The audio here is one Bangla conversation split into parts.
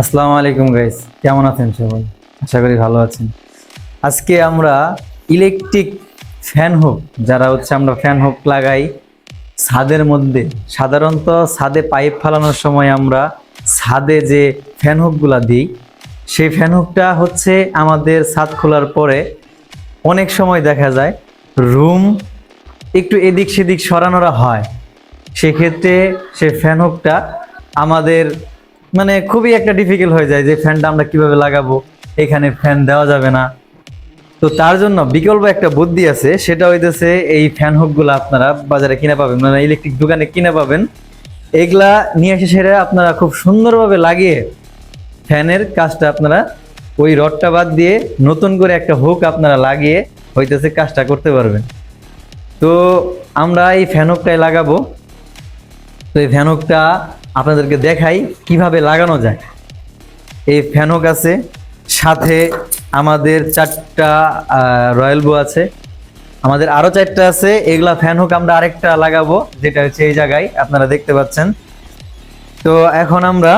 আসসালামু আলাইকুম গাইস, কেমন আছেন সবাই? আশা করি ভালো আছেন। আজকে আমরা ইলেকট্রিক ফ্যান হুক, আমরা ফ্যান হুক লাগাই ছাদের মধ্যে। সাধারণত ছাদে পাইপ ফালানোর সময় আমরা ছাদে যে ফ্যান হুকগুলা দিই, সেই ফ্যান হুকটা আমাদের ছাদ খোলার পরে অনেক সময় দেখা যায় রুম একটু এদিক সেদিক সরানোরা হয়। সেক্ষেত্রে সে ফ্যান হুকটা আমাদের খুবই একটা ডিফিকাল্ট হয়ে যায় যে ফ্যানটা আমরা কিভাবে লাগাবো, এখানে ফ্যান দেওয়া যাবে না। তো তার জন্য বিকল্প একটা বুদ্ধি আছে, সেটা হইতেছে এই ফ্যান হুকগুলো আপনারা বাজারে কিনে পাবেন, ইলেকট্রিক দোকানে কিনে পাবেন। এগুলা নিয়ে এসে সেটা আপনারা খুব সুন্দরভাবে লাগিয়ে ফ্যানের কাজটা আপনারা ওই রডটা বাদ দিয়ে নতুন করে একটা হুক আপনারা লাগিয়ে কাজটা করতে পারবেন। তো আমরা এই ফ্যান হুকটাই লাগাবো। তো এই ফ্যান হুকটা আপনাদেরকে দেখাই কিভাবে লাগানো যায়। এই ফ্যান হুক আছে, সাথে আমাদের 4টা রয়্যাল বো আছে, আমাদের আরো 4টা আছে। এগুলা ফ্যান হুক আমরা আরেকটা লাগাবো, যেটা হচ্ছে এই জায়গায় আপনারা দেখতে পাচ্ছেন। তো এখন আমরা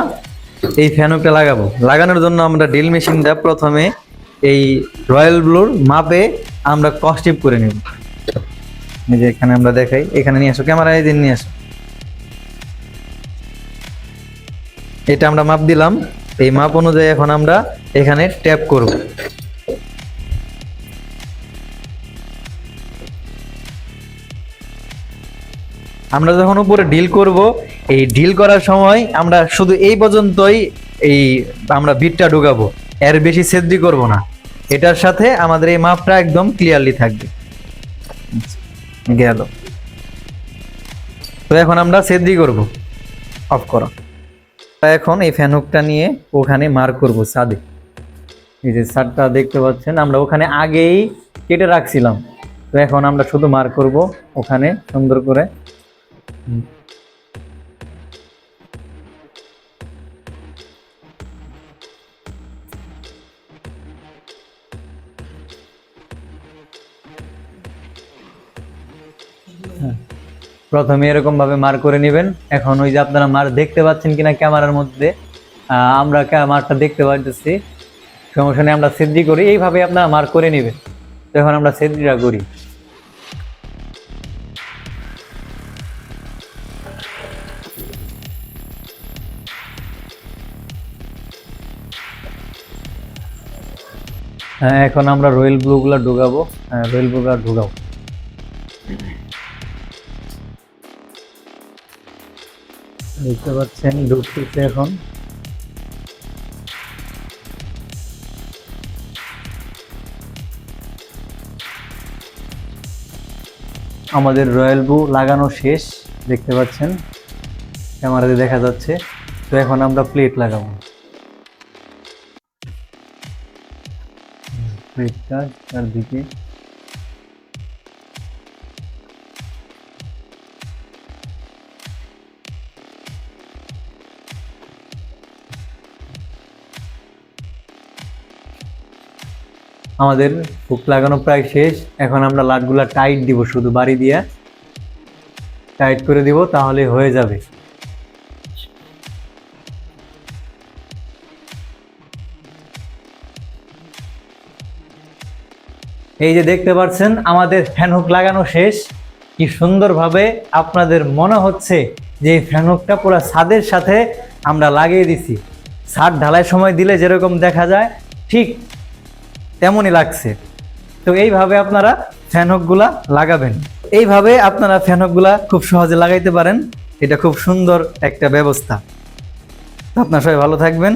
এই ফ্যান হুকটা লাগাবো। লাগানোর জন্য আমরা ড্রিল মেশিনটা প্রথমে এই রয়্যাল ব্লুর মাপে আমরা কস্টিপ করে নেব। এই যে এখানে আমরা দেখাই, এখানে নিয়ে আসো, ক্যামেরায় দিন নিয়ে আসো। এটা আমরা মাপ দিলাম, এই মাপ অনুযায়ী এখন আমরা এখানে ট্যাপ করব। আমরা যখন উপরে ডিল করব, এই ডিল করার সময় আমরা শুধু এই পর্যন্তই এই আমরা বিটটা ঢুকাবো, এর বেশি ছেদ্রি করব না। এটার সাথে আমাদের এই মাপটা একদম ক্লিয়ারলি থাকবে। গেল। তো এখন আমরা ছেদ্রি করব। অফ করো। এখন এই ফ্যান হুকটা নিয়ে ওখানে মার্ক করব ছাদে। এই যে ছাদটা দেখতে পাচ্ছেন, আমরা ওখানে আগেই কেটে রাখছিলাম। তো এখন আমরা শুধু মার্ক করব ওখানে সুন্দর করে। প্রথমে এরকম ভাবে মার্ক করে নেবেন। এখন ওই যে আপনারা মার্ক দেখতে পাচ্ছেন কিনা ক্যামেরার মধ্যে, আমরা মার্কটা দেখতে পাচ্ছি, সমস্যা নেই, আমরা ছেদ্রি করি। এইভাবে আপনারা মার্ক করে নেবেন। তো এখন আমরা ছেদ্রিটা করি। হ্যাঁ, এখন আমরা রয়্যাল ব্লু গুলা ঢুকাবো। হ্যাঁ, রয়্যাল ব্লু গুলা ঢুকাবো। দেখতে পাচ্ছেন ঢুকতেছে এখন। আমাদের রয়্যাল ব্লু লাগানো শেষ, দেখতে পাচ্ছেন, ক্যামেরাতে দেখা যাচ্ছে। তো এখন আমরা প্লেট লাগাবো। প্লেটটা চারদিকে আমাদের হুক লাগানো প্রায় শেষ। এখন আমরা লাটগুলা টাইট দিব, শুধু বাড়ি দিয়ে টাইট করে দিব, তাহলে হয়ে যাবে। এই যে দেখতে পাচ্ছেন আমাদের ফ্যান হুক লাগানো শেষ। কি সুন্দরভাবে আপনাদের মনে হচ্ছে যে এই ফ্যান হুকটা পুরো ছাদের সাথে আমরা লাগিয়ে দিছি। ছাদ ঢালাই সময় দিলে যেরকম দেখা যায় ঠিক তেমনই লাগছে। তো এইভাবে আপনারা ফ্যান হুকগুলা লাগাবেন। এইভাবে আপনারা ফ্যান হুকগুলা খুব সহজে লাগাইতে পারেন। এটা খুব সুন্দর একটা ব্যবস্থা। আপনারা সবাই ভালো থাকবেন।